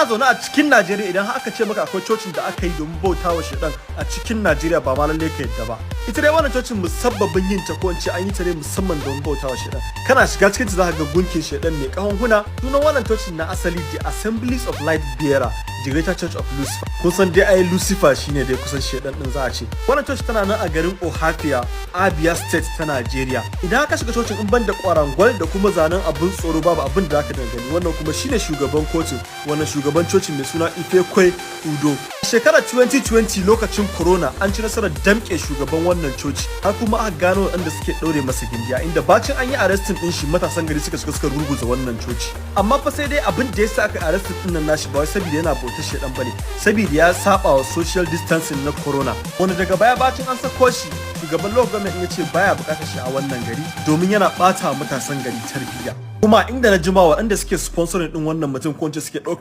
kana zaune a cikin Najeriya idan aka ce maka akwai cocin da aka yi domin bautawa shedan a cikin Najeriya ba ma lalle ka yadda ba. Ita dai wannan cocin musabbabin yin ta ko in ce an yi ta ne musamman domin bautawa shedan. Kana shiga cikin ta zaka ga gunkin shedan mai kahon huna. Sunan wannan cocin na asali The Assemblies of Light Bearer, The Greater Church of Lucifer. Kun san dai ai Lucifer shine dai kusan shedan din za a ce. Wannan coci tana nan a garin Ohafia, Abia State ta Najeriya. Idan aka shiga cocin in ban da kwarangwal da kuma zanen abin tsoro babu abin da zaka dangane. Wannan kuma shine shugaban kotun, wannan shugaban cocin mai suna Ifekwe Udo. Shekarar 2020 lokacin corona an ci nasarar damƙe shugaban wannan coci. Har kuma aka gano waɗanda suke ɗaure masa gindiya inda bacin an yi arrestin ɗin shi matasan gari suka rurguza wannan coci. Amma fa sai dai abin da yasa aka arrestin ɗin nan nashi ba wai saboda yana bautar shedan bane, saboda ya saba wa social distancing na corona. Wanda daga baya bacin an sako shi, shugaban local government ya ce baya bukatar shi a wannan gari domin yana ɓata matasan gari tarbiyya. Kuma inda na jima waɗanda suke sponsoring ɗin wannan mutum ko suke ɗaukar